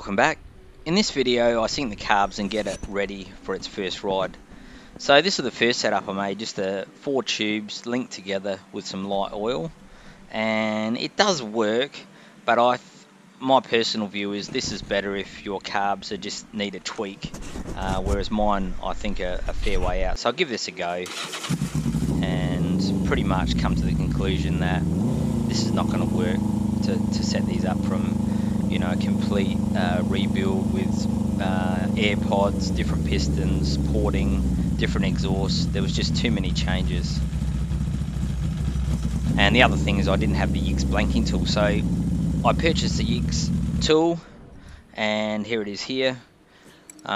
Welcome back. In this video I sink the carbs and get it ready for its first ride. So this is the first setup I made, just 4 tubes linked together with some light oil, and it does work, but my personal view is this is better if your carbs are just need a tweak, whereas mine I think are a fair way out. So I'll give this a go and pretty much come to the conclusion that this is not going to work to set these up from a complete rebuild with air pods, different pistons, porting, different exhausts. There was just too many changes. And the other thing is I didn't have the Yigs blanking tool, so I purchased the Yigs tool, and here it is here.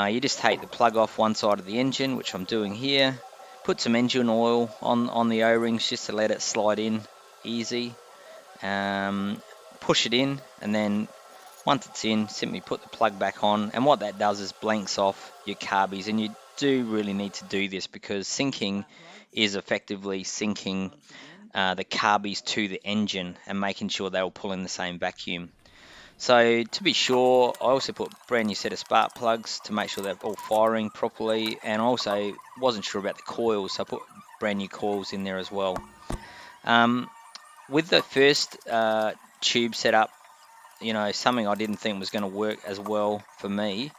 You just take the plug off one side of the engine, which I'm doing here, put some engine oil on the O-rings just to let it slide in easy, push it in, and then once it's in, simply put the plug back on, and what that does is blanks off your carbies. And you do really need to do this because sinking is effectively sinking the carbies to the engine and making sure they will pull in the same vacuum. So to be sure, I also put a brand new set of spark plugs to make sure they're all firing properly, and I also wasn't sure about the coils, so I put brand new coils in there as well. With the first tube setup, something I didn't think was going to work as well for me,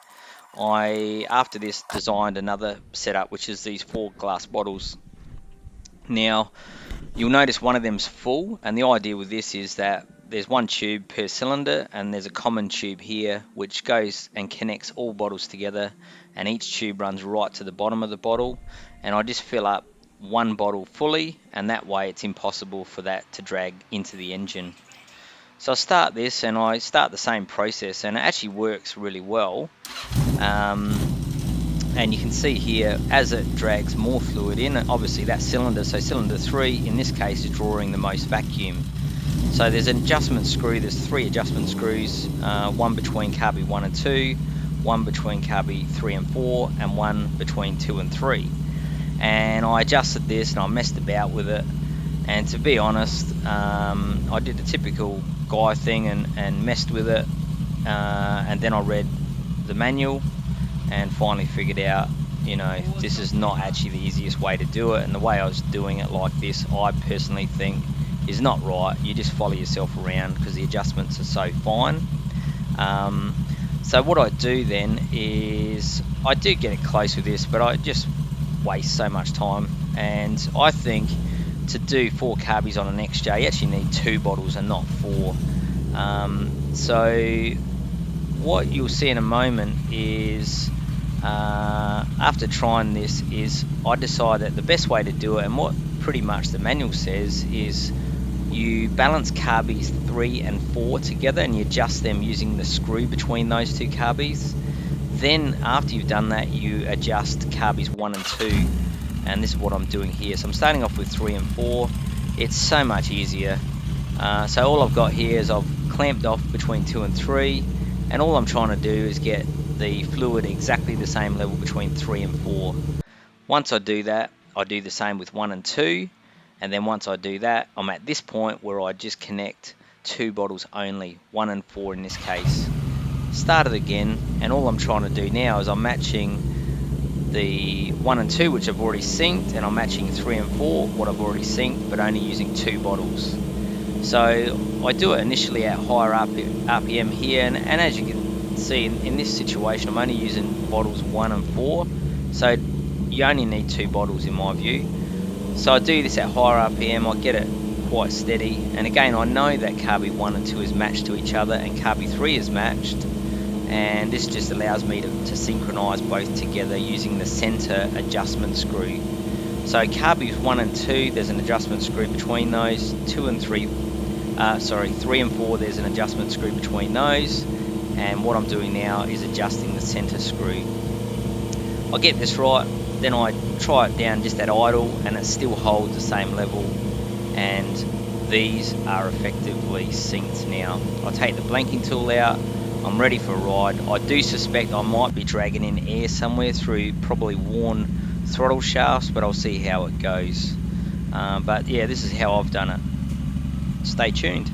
I, after this, designed another setup, which is these 4 glass bottles. Now, you'll notice one of them's full, and the idea with this is that there's 1 tube per cylinder, and there's a common tube here, which goes and connects all bottles together, and each tube runs right to the bottom of the bottle, and I just fill up 1 bottle fully, and that way it's impossible for that to drag into the engine. So I start this, and I start the same process, and it actually works really well. And you can see here, as it drags more fluid in, obviously that cylinder, so cylinder 3 in this case is drawing the most vacuum. So there's an adjustment screw, there's 3 adjustment screws, one between carby 1 and 2, one between carby 3 and 4, and one between 2 and 3. And I adjusted this and I messed about with it. And to be honest, I did the typical guy thing and messed with it, and then I read the manual and finally figured out, this is not actually the easiest way to do it, and the way I was doing it like this, I personally think is not right. You just follow yourself around because the adjustments are so fine. So what I do then is I do get it close with this, but I just waste so much time, and I think to do 4 carbies on an XJ, you actually need 2 bottles and not 4. So what you'll see in a moment is, after trying this, is I decided that the best way to do it, and what pretty much the manual says, is you balance carbies 3 and 4 together, and you adjust them using the screw between those 2 carbies. Then after you've done that, you adjust carbies 1 and 2. And this is what I'm doing here. So I'm starting off with 3 and 4. It's so much easier. So all I've got here is I've clamped off between 2 and 3, and all I'm trying to do is get the fluid exactly the same level between 3 and 4. Once I do that, I do the same with 1 and 2, and then once I do that, I'm at this point where I just connect 2 bottles only, 1 and 4 in this case. Start it again, and all I'm trying to do now is I'm matching the 1 and 2, which I've already synced, and I'm matching 3 and 4, what I've already synced, but only using 2 bottles. So I do it initially at higher RPM here, and as you can see in this situation, I'm only using bottles 1 and 4, so you only need 2 bottles in my view. So I do this at higher RPM, I get it quite steady, and again I know that carby 1 and 2 is matched to each other and carby 3 is matched, and this just allows me to synchronize both together using the center adjustment screw. So carbies 1 and 2, there's an adjustment screw between those. 3 and 4, there's an adjustment screw between those, and what I'm doing now is adjusting the center screw. I get this right, then I try it down just at idle, and it still holds the same level, and these are effectively synced now. I take the blanking tool out, I'm ready for a ride. I do suspect I might be dragging in air somewhere through probably worn throttle shafts, but I'll see how it goes. But yeah, this is how I've done it. Stay tuned.